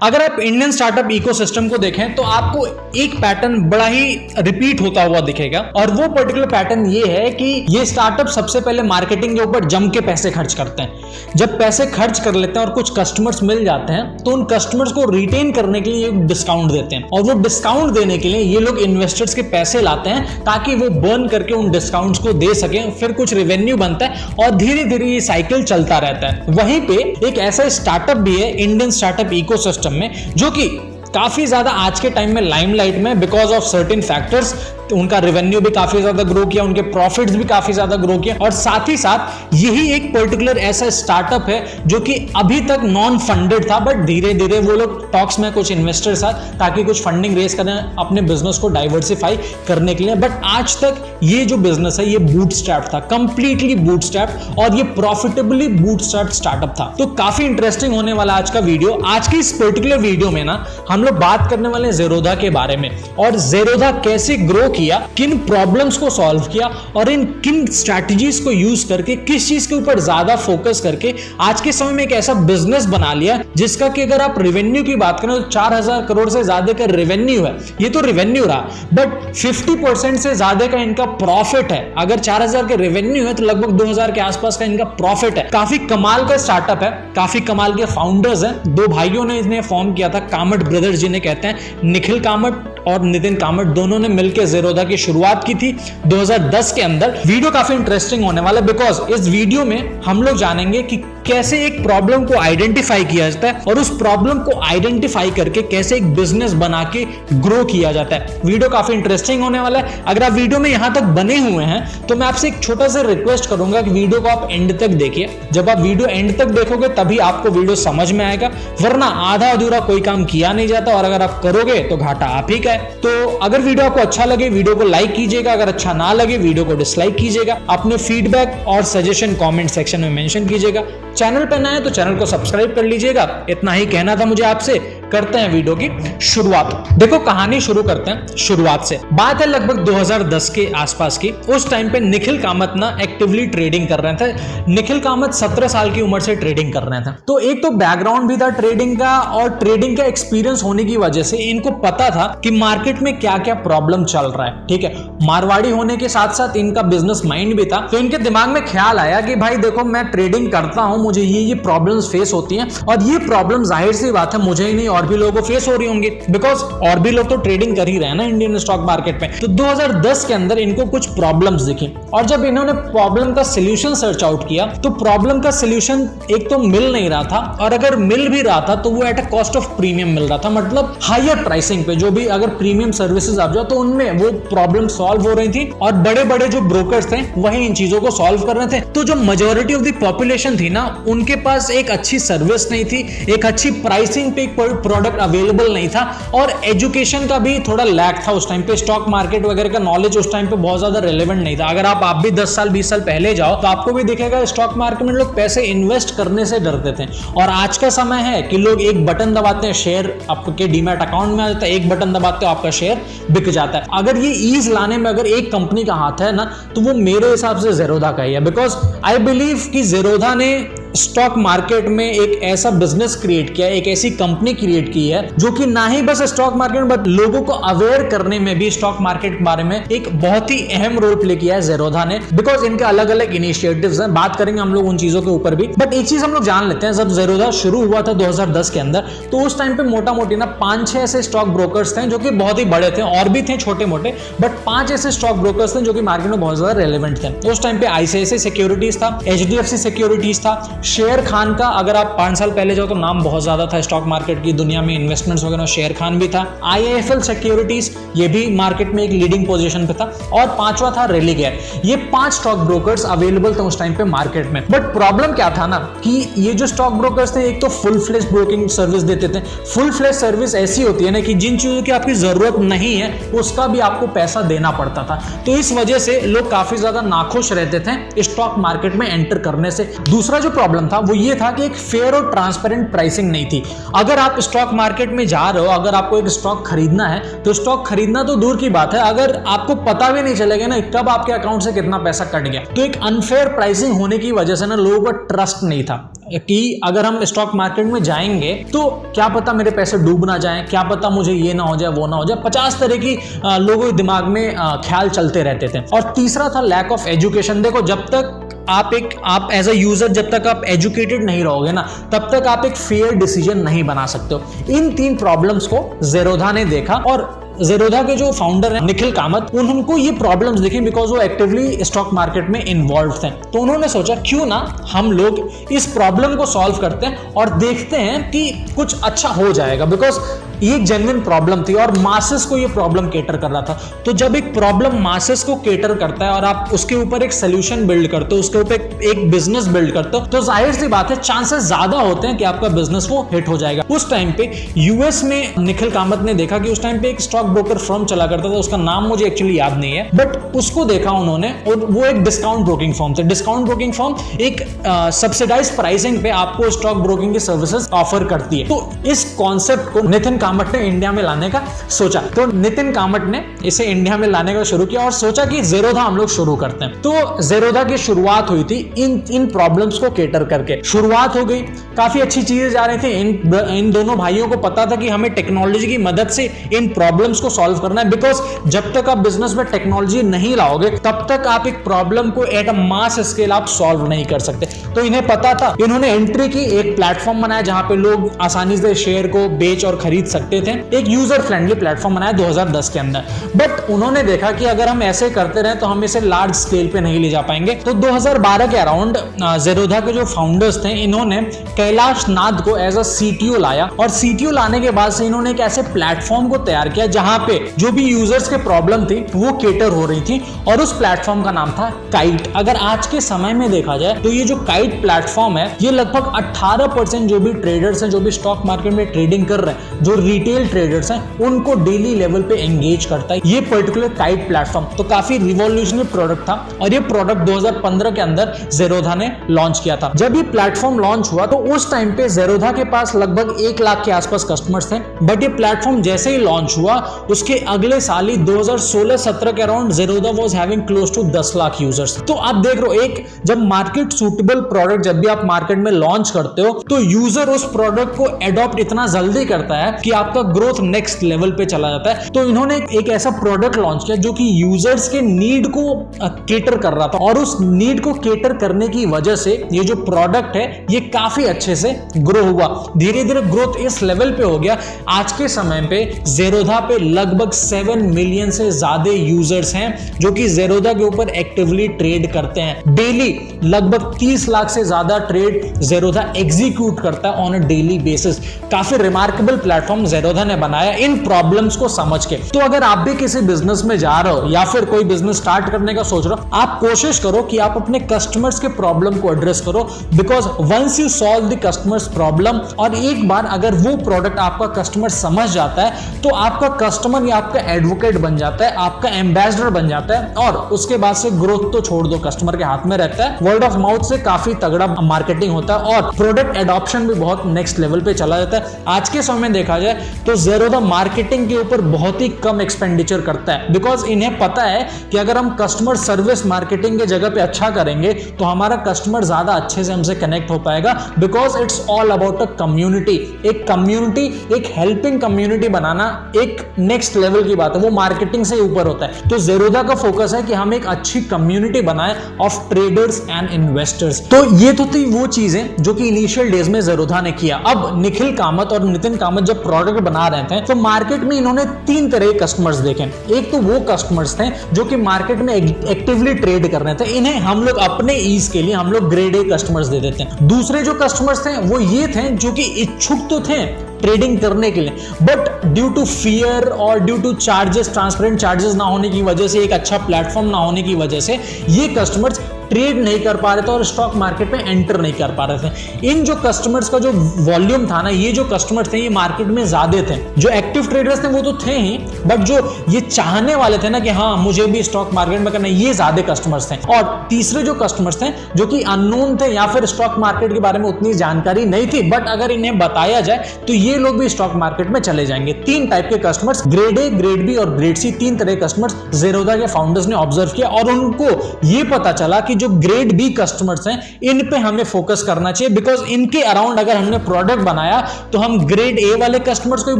अगर आप Indian startup ecosystem को देखें तो आपको एक पैटर्न बड़ा ही रिपीट होता हुआ दिखेगा, और वो पर्टिकुलर पैटर्न ये है कि ये स्टार्टअप सबसे पहले मार्केटिंग के ऊपर जम के पैसे खर्च करते हैं। जब पैसे खर्च कर लेते हैं और कुछ कस्टमर्स मिल जाते हैं तो उन कस्टमर्स को रिटेन करने के लिए डिस्काउंट देते हैं, और वो डिस्काउंट देने के लिए ये लोग इन्वेस्टर्स के पैसे लाते हैं ताकि वो बर्न करके उन डिस्काउंट्स को दे सकें, फिर कुछ रेवेन्यू बनता है और धीरे धीरे ये साइकिल चलता रहता है। वहीं पे एक ऐसा स्टार्टअप भी है इंडियन स्टार्टअप इकोसिस्टम में जो कि काफी ज्यादा आज के टाइम में लाइमलाइट में बिकॉज ऑफ सर्टेन फैक्टर्स। उनका रेवेन्यू भी काफी ज्यादा ग्रो किया, उनके प्रॉफिट्स भी काफी ज्यादा ग्रो किया, और साथ ही साथ यही एक पर्टिकुलर ऐसा स्टार्टअप है जो कि अभी तक नॉन फंडेड था, बट धीरे धीरे वो लोग टॉक्स में कुछ इन्वेस्टर्स साथ ताकि कुछ फंडिंग रेज करें अपने बिजनेस को डाइवर्सिफाई करने के लिए। बट आज तक ये जो बिजनेस है ये बूटस्ट्रैप था, कंप्लीटली बूटस्ट्रैप, और ये प्रॉफिटेबली बूटस्ट्रैप स्टार्टअप था। तो काफी इंटरेस्टिंग होने वाला आज का वीडियो। आज की इस पर्टिकुलर वीडियो में ना हम लोग बात करने वाले ज़ेरोधा के बारे में, और ज़ेरोधा कैसे ग्रो किया, किन प्रॉब्लम्स को सॉल्व किया, और इन किन स्ट्रैटेजीज को यूज करके किस चीज के ऊपर ज्यादा फोकस करके आज के समय में एक ऐसा बिजनेस बना लिया जिसका कि अगर आप रेवेन्यू की बात करें तो 4000 करोड़ से ज्यादा का रेवेन्यू है। ये तो रेवेन्यू रहा, बट 50% से ज्यादा का इनका प्रॉफिट है। अगर 4000 के रेवेन्यू है तो लगभग 2000 के आसपास का इनका प्रॉफिट है। काफी कमाल का स्टार्टअप है, काफी कमाल के फाउंडर्स हैं। दो भाइयों ने इन्हें फॉर्म किया था, कामत ब्रदर्स जिन्हें कहते हैं, निखिल कामत और नितिन कामत, दोनों ने मिलकर ज़ेरोधा की शुरुआत की थी 2010 के अंदर। वीडियो काफी इंटरेस्टिंग होने वाला है बिकॉज इस वीडियो में हम लोग जानेंगे कि कैसे एक प्रॉब्लम को आइडेंटिफाई किया जाता है और उस प्रॉब्लम को आइडेंटिफाई करके कैसे एक बिजनेस बना के ग्रो किया जाता है। वीडियो काफी इंटरेस्टिंग होने वाला है। अगर आप वीडियो में यहां तक बने हुए हैं तो मैं आपसे एक छोटा सा रिक्वेस्ट करूंगा कि वीडियो को आप एंड तक देखिए। जब आप वीडियो एंड तक देखोगे तभी आपको वीडियो समझ में आएगा, वरना आधा अधूरा कोई काम किया नहीं जाता, और अगर आप करोगे तो घाटा आप ही का है। तो अगर वीडियो आपको अच्छा लगे वीडियो को लाइक कीजिएगा, अगर अच्छा ना लगे वीडियो को डिसलाइक कीजिएगा। अपने फीडबैक और सजेशन कमेंट सेक्शन में मेंशन कीजिएगा। चैनल पर नए हैं तो चैनल को सब्सक्राइब कर लीजिएगा। इतना ही कहना था मुझे आपसे। करते हैं वीडियो की शुरुआत। देखो कहानी शुरू करते हैं शुरुआत से। बात है लगभग 2010 के आसपास की। उस टाइम पे निखिल कामत ना एक्टिवली ट्रेडिंग कर रहे थे। निखिल कामत 17 साल की उम्र से ट्रेडिंग कर रहे थे। तो एक तो बैकग्राउंड भी था ट्रेडिंग का, और ट्रेडिंग का एक्सपीरियंस होने की वजह से इनको पता था कि मार्केट में क्या क्या प्रॉब्लम चल रहा है। ठीक है, मारवाड़ी होने के साथ साथ इनका बिजनेस माइंड भी था। तो इनके दिमाग में ख्याल आया कि भाई देखो मैं ट्रेडिंग करता हूं, मुझे ये प्रॉब्लम्स फेस होती हैं, और ये प्रॉब्लम जाहिर सी बात है मुझे ही नहीं और भी लोगों को फेस हो रही होंगी, बिकॉज और भी लोग तो ट्रेडिंग कर ही रहे हैं ना इंडियन स्टॉक मार्केट में। तो 2010 के अंदर इनको कुछ प्रॉब्लम्स दिखी, और जब इन्होंने प्रॉब्लम का सॉल्यूशन सर्च आउट किया तो प्रॉब्लम का सॉल्यूशन एक तो मिल नहीं रहा था, और अगर मिल भी रहा था तो वो at a cost of premium मिल रहा था, मतलब हायर प्राइसिंग पे। जो भी अगर प्रीमियम सर्विसेज आप जाओ तो उनमें वो प्रॉब्लम सॉल्व हो रही थी, और बड़े बड़े जो ब्रोकर्स थे वही इन चीजों को सॉल्व कर रहे थे। तो जो मेजॉरिटी ऑफ द पॉपुलेशन थी ना, उनके पास एक अच्छी सर्विस नहीं थी, एक अच्छी प्राइसिंग पे एक प्रोडक्ट अवेलेबल नहीं था, और एजुकेशन का भी थोड़ा लैक था उस टाइम पे। स्टॉक मार्केट वगैरह का नॉलेज उस टाइम पे बहुत ज्यादा रेलेवेंट नहीं था। अगर आप भी 10 साल 20 साल पहले जाओ तो आपको भी दिखेगा स्टॉक मार्केट में लोग पैसे इन्वेस्ट करने से डरते थे, और आज का समय है कि लोग एक बटन दबाते हैं, शेयर आपके डीमैट अकाउंट में आ जाता है, एक बटन दबाते हो आपका शेयर बिक जाता है। अगर ये ईज लाने में अगर एक कंपनी का हाथ है ना, तो वो मेरे हिसाब से ज़ेरोधा का ही है, बिकॉज आई बिलीव कि ज़ेरोधा ने स्टॉक मार्केट में एक ऐसा बिजनेस क्रिएट किया, एक ऐसी कंपनी क्रिएट की है जो कि ना ही बस स्टॉक मार्केट बट लोगों को अवेयर करने में भी स्टॉक मार्केट के बारे में एक बहुत ही अहम रोल प्ले किया है ज़ेरोधा ने, बिकॉज इनके अलग अलग इनिशिएटिव्स हैं। बात करेंगे हम लोग उन चीजों के ऊपर भी, बट एक चीज हम लोग जान लेते हैं। जब ज़ेरोधा शुरू हुआ था 2010 के अंदर, तो उस टाइम पे मोटा मोटी ना 5-6 ऐसे स्टॉक ब्रोकर्स थे जो कि बहुत ही बड़े थे, और भी थे छोटे मोटे, बट 5 ऐसे स्टॉक ब्रोकर्स थे जो कि मार्केट में बहुत ज्यादा रेलेवेंट थे। उस टाइम पे ICICI सिक्योरिटीज था, HDFC सिक्योरिटीज था, शेर खान का अगर आप 5 साल पहले जाओ तो नाम बहुत ज्यादा था स्टॉक मार्केट की दुनिया में, इन्वेस्टमेंट्स वगैरह, शेर खान भी था। IIFL सिक्योरिटीज ये भी मार्केट में एक लीडिंग पोजीशन पे था, और 5वां था रेलिगेयर। ये 5 स्टॉक ब्रोकर्स अवेलेबल थे उस टाइम पे मार्केट में। बट प्रॉब्लम क्या था ना कि ये जो स्टॉक ब्रोकर्स थे एक तो फुल फ्लेज ब्रोकिंग सर्विस देते थे। फुल फ्लेज सर्विस ऐसी होती है ना कि जिन चीजों की आपकी जरूरत नहीं है उसका भी आपको पैसा देना पड़ता था। तो इस वजह से लोग काफी ज्यादा नाखुश रहते थे स्टॉक मार्केट में एंटर करने से। दूसरा जो प्रॉब्लम था वो ये था कि एक फेयर और ट्रांसपेरेंट प्राइसिंग नहीं थी। अगर आप स्टॉक मार्केट में जा रहे हो, अगर आपको एक स्टॉक खरीदना है तो स्टॉक खरीदना तो दूर की बात है, अगर आपको पता भी नहीं चलेगा ना कब आपके अकाउंट से कितना पैसा कट गया, तो एक अनफेयर प्राइसिंग होने की वजह से ना लोगों को ट्रस्ट नहीं था। कि अगर हम स्टॉक मार्केट में जाएंगे तो क्या पता मेरे पैसे डूब ना जाएं, क्या पता मुझे ये ना हो जाए, वो ना हो जाए। 50 तरह की लोगों के दिमाग में ख्याल चलते रहते थे। और तीसरा था लैक ऑफ एजुकेशन। देखो, जब तक आप एज अ यूजर जब तक आप एजुकेटेड नहीं रहोगे ना, तब तक आप एक फेयर डिसीजन नहीं बना सकते हो। इन 3 प्रॉब्लम्स को ज़ेरोधा ने देखा और ज़ेरोधा के जो फाउंडर हैं निखिल कामत, उनको ये प्रॉब्लम्स दिखी बिकॉज वो एक्टिवली स्टॉक मार्केट में इन्वॉल्व थे। तो उन्होंने सोचा क्यों ना हम लोग इस प्रॉब्लम को सॉल्व करते हैं और देखते हैं कि कुछ अच्छा हो जाएगा, बिकॉज ये एक जेन्युइन प्रॉब्लम थी और मासेस को ये प्रॉब्लम केटर कर रहा था। तो जब एक प्रॉब्लम मासेस को केटर करता है और आप उसके ऊपर एक सोल्यूशन बिल्ड करते हो, उसके ऊपर एक बिजनेस बिल्ड करते हो, तो जाहिर सी बात है चांसेस ज्यादा होते हैं कि आपका बिजनेस वो हिट हो जाएगा। उस टाइम पे यूएस में निखिल कामत ने देखा कि उस टाइम पे एक स्टॉक ब्रोकर फर्म चला करता था, उसका नाम मुझे एक्चुअली याद नहीं है, बट उसको देखा उन्होंने और वो एक डिस्काउंट ब्रोकिंग फर्म थे। डिस्काउंट ब्रोकिंग फर्म एक सब्सिडाइज प्राइसिंग पे आपको स्टॉक ब्रोकिंग की सर्विसेज ऑफर करती है। तो इस कॉन्सेप्ट को नितिन कामत ने इंडिया में लाने का सोचा। तो नितिन कामत ने इसे इंडिया में लाने का शुरू किया और सोचा कि ज़ेरोधा हम लोग शुरू करते हैं। तो ज़ेरोधा की शुरुआत हुई थी इन प्रॉब्लम्स को केटर करके। शुरुआत हो गई, काफी अच्छी चीजें जा रही थी। इन दोनों भाइयों को पता था कि हमें टेक्नोलॉजी की मदद से इन प्रॉब्लम्स को सॉल्व करना है, बिकॉज जब तक आप बिजनेस में टेक्नोलॉजी नहीं लाओगे तब तक आप एक प्रॉब्लम को एट अ मास स्केल आप सॉल्व नहीं कर सकते। तो इन्हें पता था, इन्होंने एंट्री की, एक प्लेटफॉर्म बनाया जहां पे लोग आसानी से शेयर को बेच और खरीद सकते थे। एक यूजर फ्रेंडली प्लेटफॉर्म बनाया 2010 के अंदर। बट उन्होंने देखा कि अगर हम ऐसे करते रहे तो हम इसे लार्ज स्केल पे नहीं ले जा पाएंगे। तो 2012 के अराउंड ज़ेरोधा के जो फाउंडर्स थे, इन्होंने कैलाश नाथ को एज अ सीटीओ लाया और सीटीओ लाने के बाद से इन्होंने एक ऐसे प्लेटफॉर्म को तैयार किया जहां पे जो भी यूजर्स के प्रॉब्लम थी वो केटर हो रही थी और उस प्लेटफॉर्म का नाम था काइट। अगर आज के समय में देखा जाए तो ये जो काइट प्लेटफॉर्म है, ये लगभग 18% जो भी ट्रेडर्स हैं, जो भी स्टॉक मार्केट में ट्रेडिंग कर रहे हैं, जो रिटेल ट्रेडर्स हैं, उनको डेली लेवल पे एंगेज करता है ये पर्टिकुलर काइट प्लेटफॉर्म। तो काफी रिवॉल्यूशनरी प्रोडक्ट था और ये प्रोडक्ट 2015 के अंदर ज़ेरोधा ने लॉन्च किया था। जब ये प्लेटफॉर्म लॉन्च हुआ तो उस टाइम पे ज़ेरोधा के पास लगभग 1 लाख के आसपास कस्टमर्स थे। बट ये प्लेटफॉर्म जैसे ही लॉन्च हुआ उसके अगले साल ही 2016-17 के around Zerodha was having close to 10 lakh users. तो आप देख रहे हो, एक जब मार्केट सूटेबल प्रोडक्ट जब भी आप मार्केट में लॉन्च करते हो तो यूजर उस प्रोडक्ट को एडॉप्ट इतना जल्दी करता है कि आपका ग्रोथ नेक्स्ट लेवल पे चला जाता है। तो इन्होंने एक ऐसा प्रोडक्ट लॉन्च किया जो कि यूजर्स के नीड को केटर कर रहा था और उस नीड को केटर करने की वजह से ये जो प्रोडक्ट है ये काफी अच्छे से ग्रो हुआ। धीरे धीरे ग्रोथ इस लेवल पे हो गया, आज के समय पे ज़ेरोधा पे लगभग 7 मिलियन से ज्यादा यूजर्स हैं जो कि ज़ेरोधा के ऊपर एक्टिवली ट्रेड करते हैं। डेली लगभग 30 लाख से ज्यादा ट्रेड ज़ेरोधा एग्जीक्यूट करता है ऑन अ डेली बेसिस। काफी रिमार्केबल प्लेटफॉर्म ज़ेरोधा ने बनाया इन प्रॉब्लम्स को समझ के। तो अगर आप भी किसी बिजनेस में जा रहे हो या फिर कोई बिजनेस स्टार्ट करने का सोच रहे हो, आप कोशिश करो कि आप अपने कस्टमर्स के प्रॉब्लम को एड्रेस करो, because once you solve the customers problem, और एक बार अगर वो प्रोडक्ट आपका कस्टमर समझ जाता है तो आपका कस्टमर या आपका एडवोकेट बन जाता है, आपका एम्बेसडर बन जाता है और उसके बाद से ग्रोथ तो छोड़ दो, कस्टमर के हाथ में रहता है। वर्ड ऑफ माउथ से काफी तगड़ा मार्केटिंग होता है और प्रोडक्ट एडॉप्शन भी बहुत नेक्स्ट लेवल पे चला जाता है। आज के समय में देखा जाए तो ज़ेरोधा मार्केटिंग के ऊपर बहुत ही कम एक्सपेंडिचर करता है, बिकॉज इन्हें पता है कि अगर हम कस्टमर सर्विस मार्केटिंग के जगह पे अच्छा करेंगे तो हमारा कस्टमर ज्यादा अच्छे से हमसे कनेक्ट हो पाएगा, because it's all about a community. एक कम्युनिटी, एक हेल्पिंग कम्युनिटी बनाना एक नेक्स्ट लेवल की बात है, वो मार्केटिंग से ऊपर होता है। तो ज़ेरोधा का फोकस है कि हम एक अच्छी कम्युनिटी बनाएं ऑफ ट्रेडर्स एंड इन्वेस्टर्स। तो ये तो थी वो चीजें जो कि इनिशियल डेज में ज़ेरोधा ने किया। अब निखिल कामत और नितिन कामत जब प्रोडक्ट बना रहे थे तो मार्केट में इन्होंने 3 तरह के कस्टमर्स देखे। एक तो वो कस्टमर्स थे जो कि मार्केट में एक्टिवली ट्रेड कर रहे थे, इन्हें हम लोग अपने ईज के लिए हम लोग ग्रेड ए कस्टमर्स दे देते हैं। दूसरे जो कस्टमर्स थे वो ये थे जो कि इच्छुक तो थे ट्रेडिंग करने के लिए, बट ड्यू टू फियर और due two charges, transparent charges ना होने की वजह से, एक अच्छा प्लेटफॉर्म ना होने की वजह से ये कस्टमर्स ट्रेड नहीं कर पा रहे थे और स्टॉक मार्केट में एंटर नहीं कर पा रहे थे। इन जो कस्टमर्स का जो वॉल्यूम था ना, ये जो कस्टमर्स थे ये मार्केट में ज्यादा थे। जो एक्टिव ट्रेडर्स थे वो तो थे ही, बट जो ये चाहने वाले थे ना कि हाँ मुझे भी स्टॉक मार्केट में करना है, ये ज्यादा कस्टमर्स थे। और तीसरे जो कस्टमर्स थे जो कि अननोन थे या फिर स्टॉक मार्केट के बारे में उतनी जानकारी नहीं थी, बट अगर इन्हें बताया जाए तो ये लोग भी स्टॉक मार्केट में चले जाएंगे। 3 टाइप के customers, grade A, grade B और ग्रेड सी, 3 तरह के कस्टमर्स ज़ेरोधा के फाउंडर्स ने ऑब्जर्व किया और उनको ये पता चला कि जो ग्रेड बी कस्टमर्स हैं इन पे हमें फोकस करना चाहिए, बिकॉज इनके अराउंड अगर हमने प्रोडक्ट बनाया तो हम ग्रेड ए वाले कस्टमर्स को भी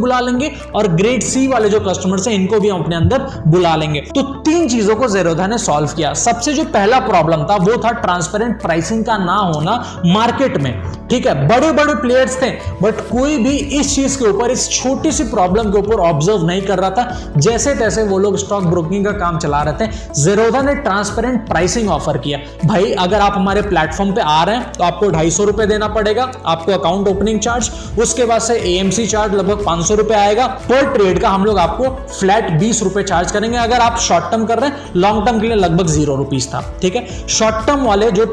बुला लेंगे और ग्रेड सी वाले जो कस्टमर्स हैं इनको भी हम अपने अंदर बुला लेंगे। तो 3 चीजों को Zerodha ने सॉल्व किया। सबसे जो पहला प्रॉब्लम था वो था ट्रांसपेरेंट प्राइसिंग का ना होना मार्केट में। ठीक है, बड़े बड़े प्लेयर्स थे बट कोई भी इस चीज के ऊपर, इस छोटी सी प्रॉब्लम के ऊपर ऑब्जर्व नहीं कर रहा था। जैसे तैसे वो लोग स्टॉक ब्रोकिंग का काम चला रहे थे। Zerodha ने ट्रांसपेरेंट प्राइसिंग ऑफर किया। भाई अगर आप हमारे प्लेटफॉर्म पे आ रहे हैं तो आपको 250 रुपए देना पड़ेगा, आपको अकाउंट ओपनिंग चार्ज, उसके बाद से AMC चार्ज लगभग 500 रुपए आएगा। पर ट्रेड का हम लोग आपको फ्लैट 20 रुपए चार्ज करेंगे। अगर आप शॉर्ट टर्म कर रहे हैं, लॉन्ग टर्म के लिए लगभग 0 रुपीज था। ठीक है, शॉर्ट टर्म वाले जो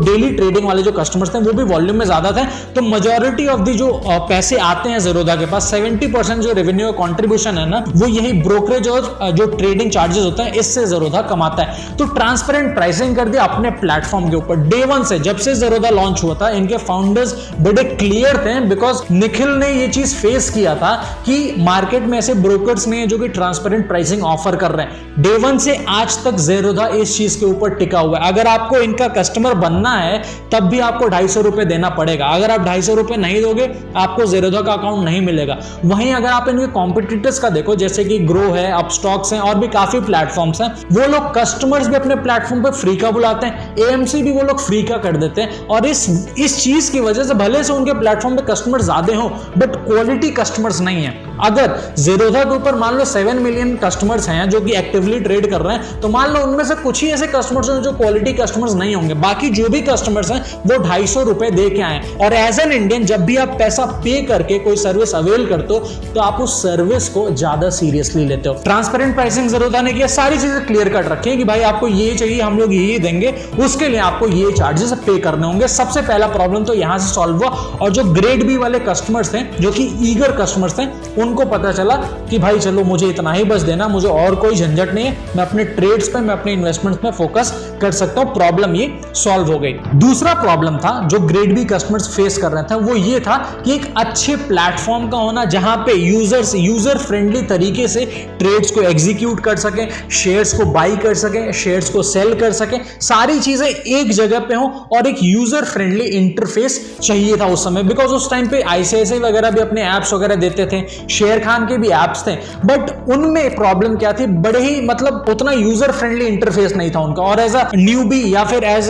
डेली ट्रेडिंग वाले जो कस्टमर्स थे वो भी वॉल्यूम में ज्यादा थे, तो मेजॉरिटी ऑफ दी जो पैसे आते हैं Zerodha के पास, 70% जो रेवेन्यू कंट्रीब्यूशन है ना, वो यही ब्रोकरेज और जो ट्रेडिंग चार्जेस होते हैं इससे Zerodha कमाता है। तो ट्रांसपेरेंट प्राइसिंग कर दिया अपने प्लेटफॉर्म के ऊपर। डे 1 से, जब से Zerodha लॉन्च हुआ था, इनके फाउंडर्स बड़े क्लियर थे, बिकॉज निखिल ने ये चीज फेस किया था कि मार्केट में ऐसे ब्रोकर्स नहीं है जो कि ट्रांसपेरेंट प्राइसिंग ऑफर कर रहे हैं। डे 1 से आज तक Zerodha इस चीज के ऊपर टिका हुआ है। अगर आपको इनका कस्टमर बनना है तब भी आपको 250 रुपए देना पड़ेगा। अगर आप 250 रुपए नहीं दोगे आपको Zerodha का अकाउंट नहीं मिलेगा। वहीं अगर आप इनके कॉम्पिटिटर्स का देखो, जैसे कि ग्रो है, अपस्टॉक्स हैं और भी काफी प्लेटफॉर्म्स हैं, वो लोग कस्टमर्स भी अपने प्लेटफॉर्म पर फ्री का बुलाते हैं, AMC भी वो लोग फ्री का कर देते हैं। और इस चीज की वजह से भले से उनके प्लेटफॉर्म पे कस्टमर ज्यादा हो बट क्वालिटी कस्टमर्स नहीं है। अगर Zerodha के ऊपर मान लो 7 मिलियन कस्टमर्स हैं जो कि एक्टिवली ट्रेड कर रहे हैं, तो मान लो उनमें से कुछ ही ऐसे कस्टमर्स हैं जो क्वालिटी कस्टमर्स नहीं होंगे। बाकी जो भी कस्टमर्स हैं वो 250 रुपए दे के आए। और एज एन इंडियन जब भी आप पैसा पे करके कोई सर्विस अवेल करते हो तो आप उस सर्विस को ज्यादा सीरियसली लेते हो। ट्रांसपेरेंट प्राइसिंग Zerodha ने किया, सारी चीजें क्लियर कट रखी है कि भाई आपको ये चाहिए, हम लोग ये देंगे, उसके लिए आपको ये चार्जेस पे करने होंगे। सबसे पहला प्रॉब्लम तो यहां से सॉल्व हुआ। और जो ग्रेड बी वाले कस्टमर्स थे, जो कि ईगर कस्टमर्स थे, उनको पता चला कि भाई चलो मुझे इतना ही बस देना, मुझे और कोई झंझट नहीं है, मैं अपने ट्रेड्स पे, मैं अपने इन्वेस्टमेंट्स पे फोकस कर सकता हूं। प्रॉब्लम ये सॉल्व हो गई। दूसरा प्रॉब्लम था जो ग्रेड बी कस्टमर्स फेस कर रहे थे, वो ये था कि एक अच्छे प्लेटफॉर्म का होना जहां पे यूजर फ्रेंडली तरीके से ट्रेड्स को एग्जीक्यूट कर सके, शेयर्स को बाई कर सके, शेयर्स को सेल कर सके, सारी चीजें एक जगह पे हो और एक यूजर फ्रेंडली इंटरफेस चाहिए था उस समय। बिकॉज उस टाइम पे ICICI वगैरह भी अपने एप्स वगैरह देते थे, शेयर खान के भी एप्स थे, बट उनमें प्रॉब्लम क्या थी, बड़े ही मतलब उतना यूजर फ्रेंडली इंटरफेस नहीं था उनका। और एज अ न्यूबी या फिर एज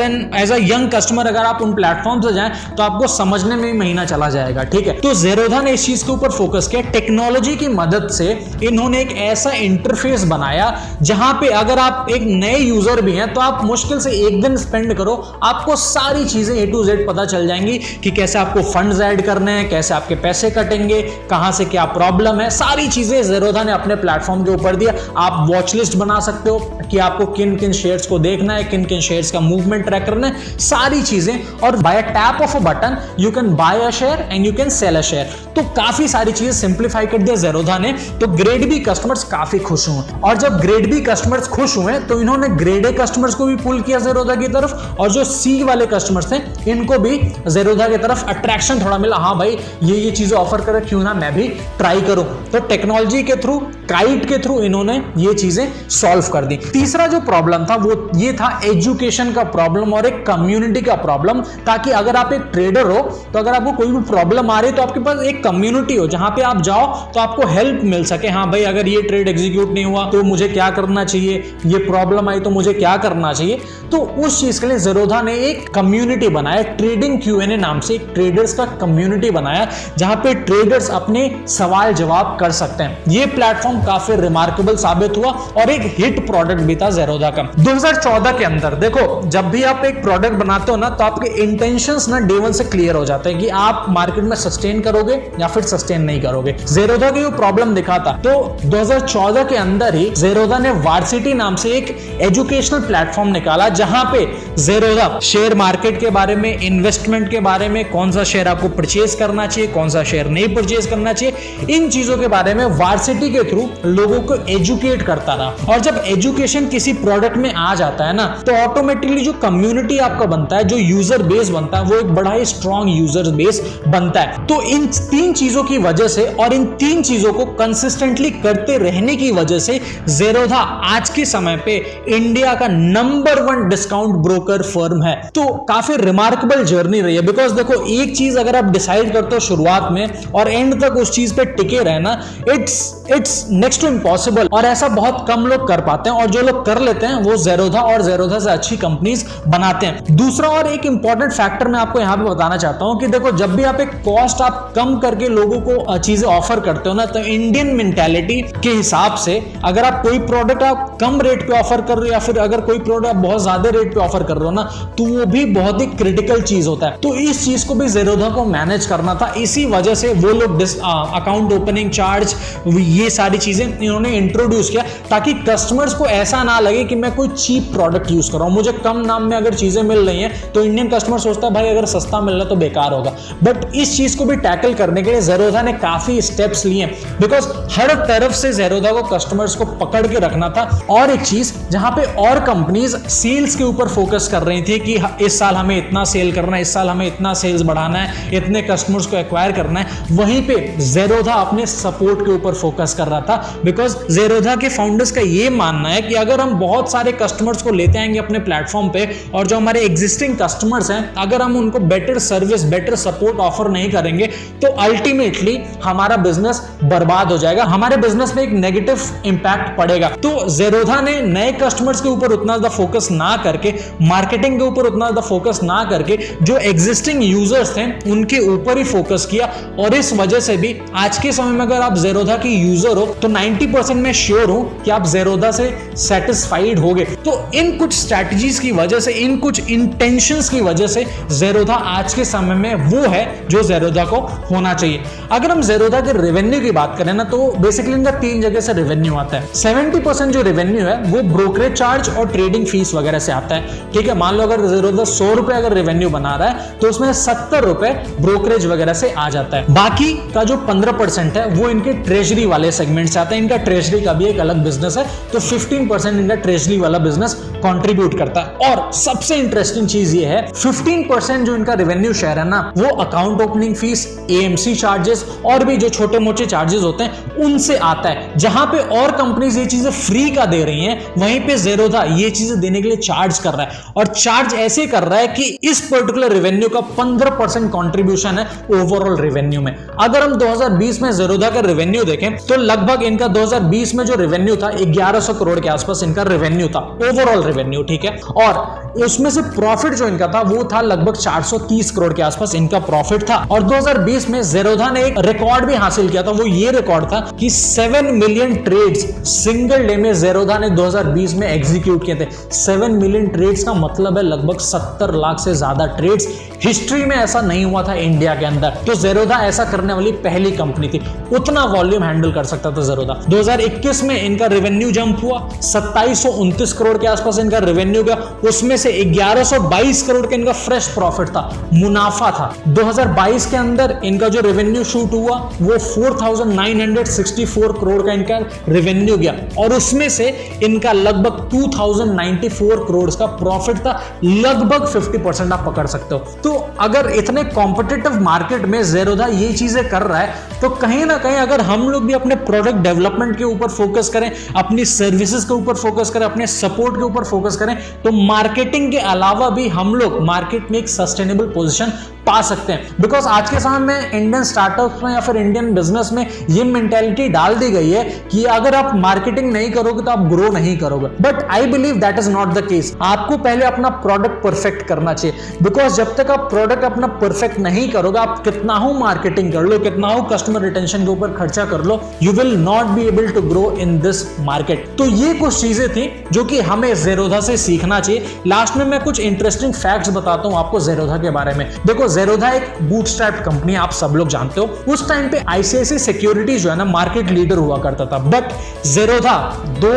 अ यंग कस्टमर अगर आप उन प्लेटफॉर्म से जाएं तो आपको समझने में ही महीना चला जाएगा। ठीक है, तो Zerodha ने इस चीज के ऊपर फोकस किया। टेक्नोलॉजी की मदद से इन्होंने एक ऐसा इंटरफेस बनाया जहां पे अगर आप एक नए यूजर भी हैं तो आप मुश्किल से 1 दिन स्पेंड करो, आपको सारी चीजें A to Z पता चल जाएंगी कि कैसे आपको फंड्स ऐड करने हैं, कैसे आपके पैसे कटेंगे, कहां से क्या प्रॉब्लम है, सारी चीजें Zerodha ने अपने प्लेटफॉर्म के ऊपर दिया। आप वॉच लिस्ट बना सकते हो कि आपको किन किन शेयर्स को देखना है, किन किन शेयर्स का मूवमेंट ट्रैक करना है, सारी चीजें। और bye tap of a button you can buy a share and you can sell a share. तो काफी सारी चीजें सिंप्लीफाई कर दिया Zerodha ने। तो ग्रेड बी कस्टमर्स काफी खुश हुए, और जब ग्रेड बी कस्टमर्स खुश हुए तो इन्होंने ग्रेड ए कस्टमर्स को भी पुल किया Zerodha की तरफ, और जो सी वाले कस्टमर्स थे इनको भी Zerodha की तरफ अट्रैक्शन थोड़ा मिला। हाँ भाई ये चीजें ऑफर करे, क्यों ना मैं भी ट्राई करूं। तो टेक्नोलॉजी के थ्रू, काइट के थ्रू इन्होंने ये चीजें सॉल्व कर दी। तीसरा जो प्रॉब्लम था वो ये था एजुकेशन का प्रॉब्लम और एक कम्युनिटी का प्रॉब्लम, ताकि अगर आप एक ट्रेडर हो तो अगर आपको कोई भी प्रॉब्लम आ रही है तो आपके पास एक कम्युनिटी हो जहां पे आप जाओ तो आपको हेल्प मिल सके। हाँ भाई अगर ये ट्रेड एग्जीक्यूट नहीं हुआ तो मुझे क्या करना चाहिए, ये प्रॉब्लम आई तो मुझे क्या करना चाहिए। तो उस चीज के लिए Zerodha ने एक कम्युनिटी बनाया, ट्रेडिंग Q&A नाम से एक ट्रेडर्स का कम्युनिटी बनाया जहां पे ट्रेडर्स अपने सवाल जवाब कर सकते हैं। ये प्लेटफॉर्म काफी रिमार्केबल साबित हुआ और एक हिट प्रोडक्ट भी था Zerodha का। 2014 के अंदर देखो, जब भी आप एक प्रोडक्ट बनाते हो ना तो आपके इंटेंशंस ना डे 1 से क्लियर हो जाते हैं कि आप मार्केट में सस्टेन करोगे या फिर सस्टेन नहीं करोगे। Zerodha की वो प्रॉब्लम दिखा था, तो 2014 के अंदर ही Zerodha ने वार्सिटी नाम से एक एजुकेशनल प्लेटफॉर्म निकाला जहां पे Zerodha शेयर मार्केट के बारे में, इन्वेस्टमेंट के बारे में, कौन सा शेयर आपको परचेज करना चाहिए, कौन सा शेयर नहीं परचेज करना चाहिए, इन चीजों के बारे में वार्सिटी के थ्रू लोगों को एजुकेट करता रहा। और जब एजुकेशन किसी प्रोडक्ट में आ जाता है ना तो ऑटोमेटिकली जो कम्युनिटी आपका बनता है, जो यूजर बेस बनता है, वो एक बड़ा ही स्ट्रॉन्ग यूजर बेस बनता है। तो इन 3 चीजों की वजह से और इन 3 चीजों को कंसिस्टेंटली करते रहने की वजह से ज़ेरोधा आज के समय पे इंडिया का नंबर 1 डिस्काउंट ब्रोकर फर्म है। तो काफी रिमार्केबल जर्नी रही है। बिकॉज देखो, एक चीज अगर आप डिसाइड करते हो शुरुआत में और एंड तक उस चीज पे टिके रहना, इट्स नेक्स्ट टू इम्पॉसिबल, और ऐसा बहुत कम लोग कर पाते हैं, और जो लोग कर लेते हैं वो ज़ेरोधा और ज़ेरोधा से अच्छी कंपनीज बनाते हैं। दूसरा और एक इंपॉर्टेंट फैक्टर मैं आपको यहां पे बताना चाहता हूं कि देखो, जब भी आप एक कॉस्ट आप कम करके लोगों को चीजें ऑफर करते हो ना, तो इंडियन मेंटालिटी के हिसाब से अगर आप कोई प्रोडक्ट आप कम रेट पे ऑफर कर रहे हो या फिर अगर कोई प्रोडक्ट आप बहुत ज्यादा रेट पे ऑफर कर रहे हो ना, तो वो भी बहुत ही क्रिटिकल चीज होता है। तो इस चीज को भी ज़ेरोधा को मैनेज करना था, इसी वजह से वो लोग अकाउंट ओपनिंग चार्ज, ये सारी चीजें इन्होंने इंट्रोड्यूस किया, ताकि कस्टमर्स को ऐसा ना लगे कि मैं कोई चीप प्रोडक्ट यूज कर रहा हूं। मुझे कम दाम में अगर चीजें मिल रही हैं तो इंडियन कस्टमर सोचता है भाई अगर सस्ता मिल रहा है तो बेकार होगा। बट इस चीज को भी टैकल करने के लिए ज़ेरोधा ने काफी स्टेप्स लिए, बिकॉज हर तरफ से ज़ेरोधा को कस्टमर्स को पकड़ के रखना था। और एक चीज जहां पे और कंपनीज सेल्स के ऊपर फोकस कर रही थी कि इस साल हमें इतना सेल करना है, इस साल हमें इतना सेल्स बढ़ाना है, इतने कस्टमर्स को एक्वायर करना है, वहीं पे ज़ेरोधा अपने सपोर्ट के ऊपर फोकस कर रहा था। बिकॉज ज़ेरोधा के फाउंडर्स का ये मानना है कि अगर हम बहुत सारे कस्टमर्स को लेते आएंगे अपने प्लेटफॉर्म पे, और जो हमारे एग्जिस्टिंग कस्टमर्स हैं अगर हम उनको better service, better support offer नहीं करेंगे, तो अल्टीमेटली हमारा बिजनेस बर्बाद हो जाएगा, हमारे बिजनेस में एक नेगेटिव इंपैक्ट पड़ेगा। तो ज़ेरोधा ने नए कस्टमर्स के ऊपर उतना ज्यादा फोकस ना करके, मार्केटिंग के ऊपर उतना ज्यादा फोकस ना करके, जो एग्जिस्टिंग यूजर्स थे उनके ऊपर ही फोकस किया। और इस वजह से भी आज के समय में अगर आप ज़ेरोधा की यूजर हो तो 90% मैं श्योर हूं कि आप ज़ेरोधा से सेटिस्फाइड होगे। तो इन कुछ स्ट्रैटेजीज की वजह से, इन कुछ इंटेंशंस की वजह से ज़ेरोधा आज के समय में वो है जो ज़ेरोधा को होना चाहिए। अगर हम ज़ेरोधा के रेवेन्यू की बात करें ना, तो बेसिकली इनका 3 जगह से रेवेन्यू आता है। 70% जो रेवेन्यू है वो ब्रोकरेज चार्ज और ट्रेडिंग फीस वगैरह से आता है। ठीक है, मान लो अगर ज़ेरोधा 100 रुपए अगर रेवेन्यू बना रहा है तो उसमें 70 रुपए ब्रोकरेज वगैरह से आ जाता है। बाकी का जो 15% है वो इनके ट्रेजरी वाले सेगमेंट से आता है। इनका ट्रेजरी का भी एक अलग बिजनेस है, तो 15% इनका ट्रेजरी वाला बिजनेस कंट्रीब्यूट करता है। और सबसे इंटरेस्टिंग चीज ये है, 15% जो इनका रेवेन्यू शेयर है ना, वो account opening fees, AMC charges और भी जो छोटे मोटे चार्जेस होते हैं उनसे आता है। जहां पे और कंपनीज ये चीजें फ्री का दे रही हैं, वहीं पे ज़ेरोधा ये चीजें देने के लिए चार्ज कर रहा है, और चार्ज ऐसे कर रहा है कि इस पर्टिकुलर रेवेन्यू का 15% कंट्रीब्यूशन है ओवरऑल रेवेन्यू में। अगर हम 2020 में ज़ेरोधा का रेवेन्यू देखें तो लगभग इनका 2020 में जो रेवेन्यू था 1100 करोड़ के आसपास इनका रेवेन्यू था, ओवरऑल रेवेन्यू। ठीक है, और उसमें से प्रॉफिट जो इनका था वो था लगभग 430 करोड़ के आसपास इनका प्रॉफिट था। और 2020 में ज़ेरोधा ने एक रिकॉर्ड भी हासिल किया था, वो ये रिकॉर्ड था कि 7 मिलियन ट्रेड्स सिंगल डे में ज़ेरोधा ने 2020 में एग्जीक्यूट किए थे। 7 मिलियन ट्रेड्स का मतलब है लगभग 70 लाख से ज्यादा ट्रेड्स। हिस्ट्री में ऐसा नहीं हुआ था इंडिया के अंदर, तो ज़ेरोधा ऐसा करने वाली पहली कंपनी थी। उतना वॉल्यूम हैंडल कर सकता था ज़ेरोधा। 2021 में इनका रेवेन्यू जंप हुआ, 2729 करोड़ के आसपास इनका रेवेन्यू गया, उसमें से 1122 करोड़ का इनका फ्रेश प्रॉफिट था, मुनाफा था। 2022 के अंदर इनका जो रेवेन्यू शूट हुआ वो 4964 करोड़ का इनका रेवेन्यू गया, और उसमें से इनका लगभग 2094 करोड़ का प्रॉफिट था, लगभग 50% आप पकड़ सकते हो। तो अगर इतने कॉम्पिटिटिव मार्केट में ज़ेरोधा ये चीजें कर रहा है, तो कहीं ना कहीं अगर हम लोग भी अपने प्रोडक्ट डेवलपमेंट के ऊपर फोकस करें, अपनी सर्विसेज के ऊपर फोकस करें, अपने सपोर्ट के ऊपर फोकस करें, तो मार्केटिंग के अलावा भी हम लोग मार्केट में एक सस्टेनेबल पोजीशन पा सकते हैं। बिकॉज आज के समय में इंडियन स्टार्टअप्स में या फिर इंडियन बिजनेस में ये मेंटालिटी डाल दी गई है कि अगर आप मार्केटिंग नहीं करोगे तो आप ग्रो नहीं करोगे, but I believe that is not the case. आपको पहले अपना प्रोडक्ट परफेक्ट करना चाहिए, बिकॉज जब तक आप प्रोडक्ट अपना परफेक्ट नहीं करोगे, आप कितना हो मार्केटिंग कर लो, कितना हो कस्टमर रिटेंशन के ऊपर खर्चा कर लो, you will not be able to grow in this market. तो ये कुछ चीजें थी जो कि हमें ज़ेरोधा से सीखना चाहिए। लास्ट में मैं कुछ इंटरेस्टिंग फैक्ट्स बताता हूं आपको ज़ेरोधा के बारे में। देखो, ज़ेरोधा एक बूटस्ट्रैप कंपनी, आप सब लोग जानते हो। उस टाइम पे आईसीआईसीआई सिक्योरिटीज जो है ना मार्केट लीडर हुआ करता था, बट ज़ेरोधा दो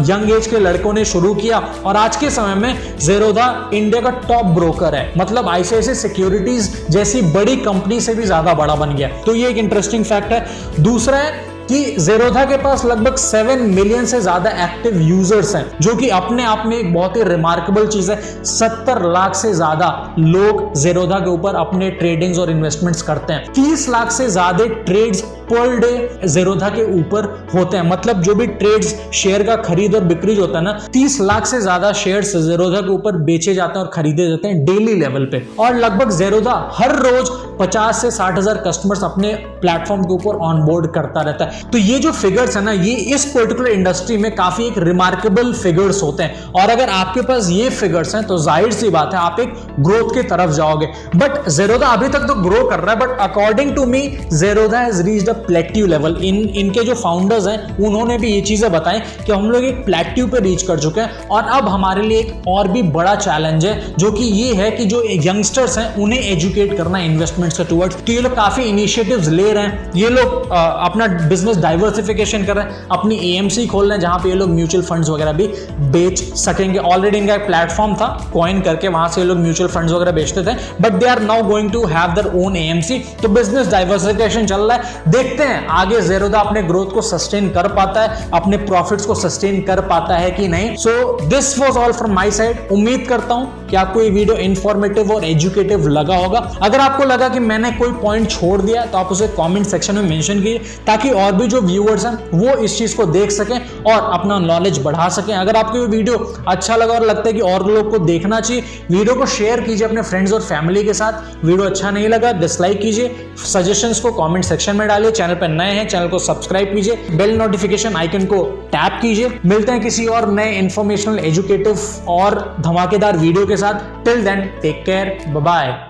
यंग एज के लड़कों ने शुरू किया, और आज के समय में ज़ेरोधा इंडिया का टॉप ब्रोकर है। मतलब आईसीआईसीआई सिक्योरिटीज जैसी बड़ी कंपनी से भी ज्यादा बड़ा बन गया। तो ये एक इंटरेस्टिंग फैक्ट है। दूसरा है कि ज़ेरोधा के पास लगभग 7 मिलियन से ज्यादा एक्टिव यूजर्स हैं, जो कि अपने आप में एक बहुत ही रिमार्केबल चीज है। 70 लाख से ज्यादा लोग ज़ेरोधा के ऊपर अपने ट्रेडिंग्स और इन्वेस्टमेंट्स करते हैं। 30 लाख से ज्यादा ट्रेड्स पर डे ज़ेरोधा के ऊपर होते हैं। मतलब जो भी ट्रेड्स, शेयर का खरीद और बिक्री होता है ना, 30 लाख से ज्यादा शेयर्स ज़ेरोधा के ऊपर बेचे जाते हैं और खरीदे जाते हैं डेली लेवल पे। और लगभग ज़ेरोधा हर रोज 50 से 60 हजार कस्टमर्स अपने प्लेटफॉर्म के ऊपर ऑनबोर्ड करता रहता है। तो ये जो फिगर्स है ना, ये इस पर्टिकुलर इंडस्ट्री में काफी एक रिमार्केबल फिगर्स होते हैं। और अगर आपके पास ये फिगर्स हैं तो जाहिर सी बात है आप एक ग्रोथ की तरफ जाओगे। बट ज़ेरोधा अभी तक तो ग्रो कर रहा है, but according to me Zerodha has reached a plateau level. इनके जो फाउंडर्स हैं उन्होंने भी ये चीजें बताई कि हम लोग एक प्लेट्यू पे रीच कर चुके हैं और अब हमारे लिए एक और भी बड़ा चैलेंज है, जो कि ये है कि जो यंगस्टर्स हैं उन्हें एजुकेट करना इन्वेस्टमेंट्स के टुवर्ड्स। तो ये लोग काफी इनिशिएटिव्स ले रहे हैं, ये लोग अपना बिजनेस डाइवर्सिफिकेशन कर रहे हैं, अपनी एएमसी खोल रहे हैं जहां पे ये लोग म्यूचुअल फंड्स वगैरह भी बेच सकेंगे। ऑलरेडी इनका एक प्लेटफॉर्म था कॉइन करके, वहां से ये लोग म्यूचुअल फंड्स वगैरह बेचते थे, but they are now going to have their own AMC. तो बिजनेस डाइवर्सिफिकेशन चल रहा है। देखते हैं आगे ज़ेरोधा अपने ग्रोथ को सस्टेन कर पाता है, अपने प्रॉफिट्स को सस्टेन कर पाता है कि नहीं। So this was all from my side. उम्मीद करता हूं कि आपको ये वीडियो इंफॉर्मेटिव और एजुकेटिव लगा होगा। अगर आपको लगा कि मैंने कोई पॉइंट छोड़ दिया तो आप उसे कमेंट सेक्शन में मेंशन कीजिए, ताकि और भी जो व्यूअर्स हैं वो इस चीज को देख सकें और अपना नॉलेज बढ़ा सकें। अगर आपको ये वीडियो अच्छा लगा और लगता है कि और लोग को देखना चाहिए, वीडियो को शेयर कीजिए अपने फ्रेंड्स और फैमिली के साथ। वीडियो अच्छा नहीं लगा डिसलाइक कीजिए, सजेशंस को कमेंट सेक्शन में डालिए। चैनल पर नए हैं चैनल को सब्सक्राइब कीजिए, बेल नोटिफिकेशन आइकन को टैप कीजिए। मिलते हैं किसी और नए इंफॉर्मेशनल, एजुकेटिव और धमाकेदार वीडियो के साथ। Till then take care, bye bye.